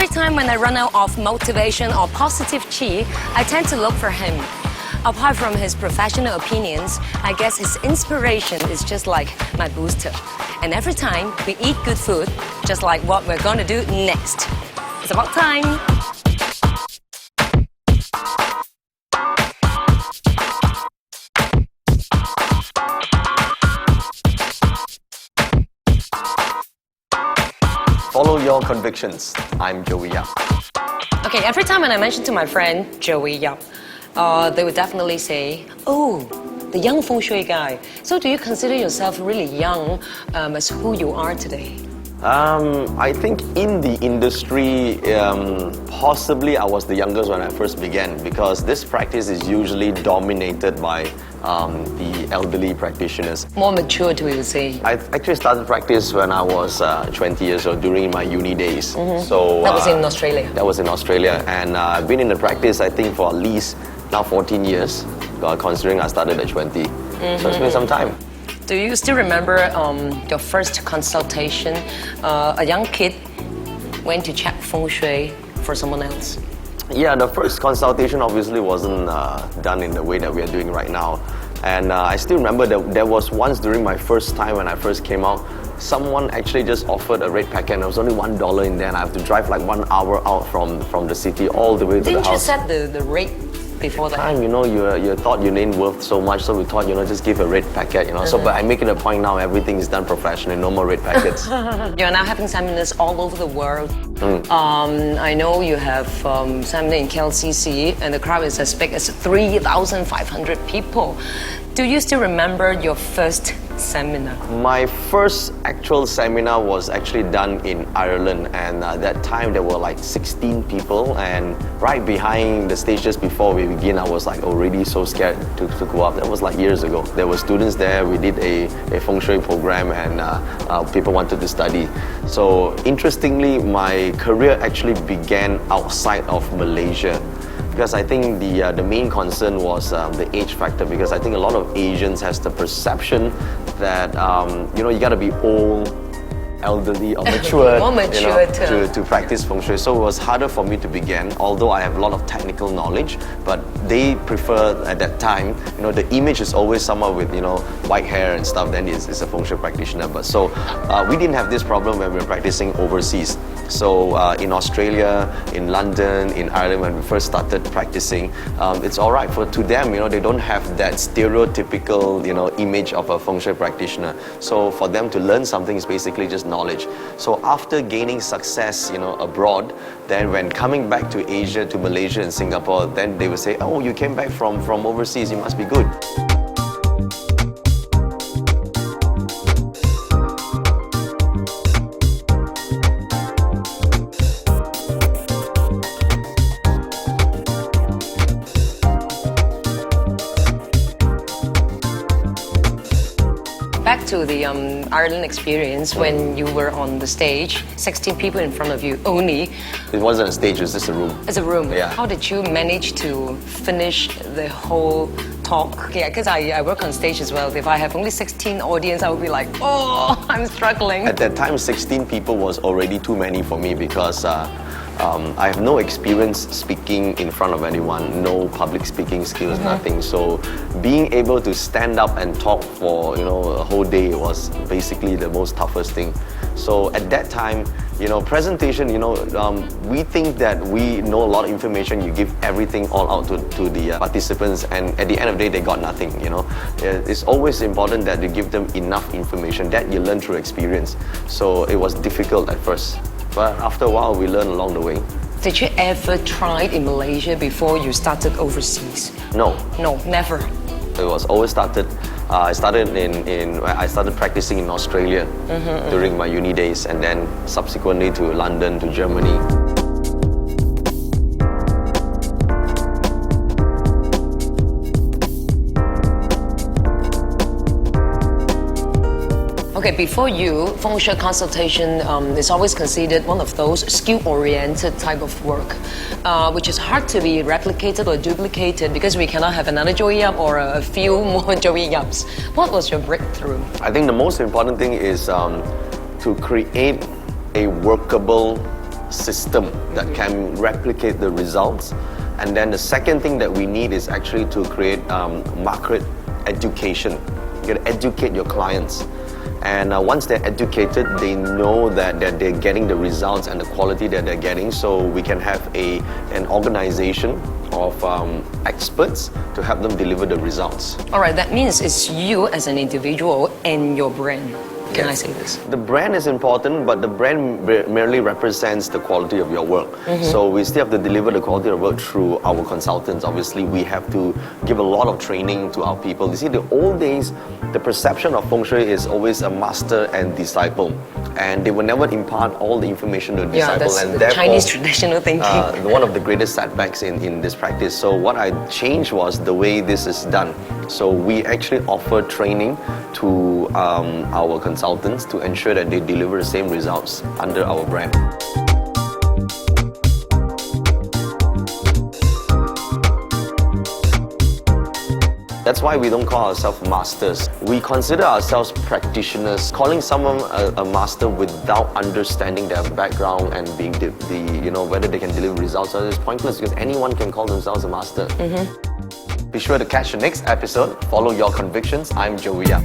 every time when I run out of motivation or positive chi, I tend to look for him. Apart from his professional opinions, I guess his inspiration is just like my booster. And every time we eat good food, just like what we're gonna do next. It's about time. Follow your convictions. I'm Joey Yap. Okay, every time when I mention to my friend Joey Yap, they would definitely say, oh, the young feng shui guy. So do you consider yourself really young as who you are today? I think in the industry, possibly I was the youngest when I first began, because this practice is usually dominated by the elderly practitioners. More matured, we would say. I actually started practice when I was 20 years old, during my uni days. So that was in Australia? That was in Australia, and I've been in the practice, I think, for at least now 14 years, considering I started at 20. So it's been some time. Do you still remember your first consultation? A young kid went to check feng shui for someone else. Yeah, the first consultation obviously wasn't done in the way that we are doing right now. And I still remember that there was once during my first time when I first came out, someone actually just offered a red packet and there was only $1 in there, and I have to drive like 1 hour out from the city all the way to the house. Didn't you set the rate before that? Time, you thought you ain't worth so much, so we thought, just give a red packet, So, but I make it a point now, everything is done professionally, no more red packets. You're now having seminars all over the world. I know you have seminar in KLCC, and the crowd is as big as 3,500 people. Do you still remember your first seminar? My first actual seminar was actually done in Ireland, and at that time there were like 16 people, and right behind the stage just before we begin, I was like already so scared to go up. That was like years ago. There were students there, we did a feng shui program, and people wanted to study. So interestingly, my career actually began outside of Malaysia, because I think the main concern was the age factor, because I think a lot of Asians has the perception that you gotta be old, elderly or matured, to practice feng shui. So it was harder for me to begin, although I have a lot of technical knowledge, but they prefer at that time, the image is always someone with, white hair and stuff, then it's a feng shui practitioner. But so we didn't have this problem when we were practicing overseas. So in Australia, in London, in Ireland, when we first started practicing, it's all right to them, they don't have that stereotypical, image of a feng shui practitioner. So for them to learn something is basically just knowledge. So after gaining success, abroad, then when coming back to Asia, to Malaysia and Singapore, then they would say, oh, you came back from overseas, you must be good. Back to the Ireland experience, when you were on the stage, 16 people in front of you only. It wasn't a stage, it was just a room. It's a room. Yeah. How did you manage to finish the whole talk? Yeah, because I work on stage as well. If I have only 16 audience, I would be like, oh, I'm struggling. At that time, 16 people was already too many for me, because I have no experience speaking in front of anyone, no public speaking skills, nothing. So being able to stand up and talk for a whole day was basically the most toughest thing. So at that time, presentation, we think that we know a lot of information, you give everything all out to the participants, and at the end of the day, they got nothing, It's always important that you give them enough information that you learn through experience. So it was difficult at first, but after a while, we learn along the way. Did you ever try in Malaysia before you started overseas? No. No, never. It was always started. I started practicing in Australia during my uni days, and then subsequently to London, to Germany. Okay, before you, feng shui consultation is always considered one of those skill-oriented type of work, which is hard to be replicated or duplicated because we cannot have another Joey Yap or a few more Joey Yaps. What was your breakthrough? I think the most important thing is to create a workable system that can replicate the results. And then the second thing that we need is actually to create market education. You got to educate your clients. And once they're educated, they know that they're getting the results and the quality that they're getting. So we can have an organization of experts to help them deliver the results. All right, that means it's you as an individual and your brand. Can I say this? The brand is important, but the brand merely represents the quality of your work. So we still have to deliver the quality of work through our consultants. Obviously, we have to give a lot of training to our people. You see, the old days, the perception of feng shui is always a master and disciple. And they will never impart all the information to the disciple. That's and the therefore, Chinese traditional thinking. one of the greatest setbacks in this practice. So what I changed was the way this is done. So we actually offer training to our consultants to ensure that they deliver the same results under our brand. That's why we don't call ourselves masters. We consider ourselves practitioners. Calling someone a master without understanding their background and being whether they can deliver results is pointless, because anyone can call themselves a master. Be sure to catch the next episode. Follow your convictions. I'm Joey Yap.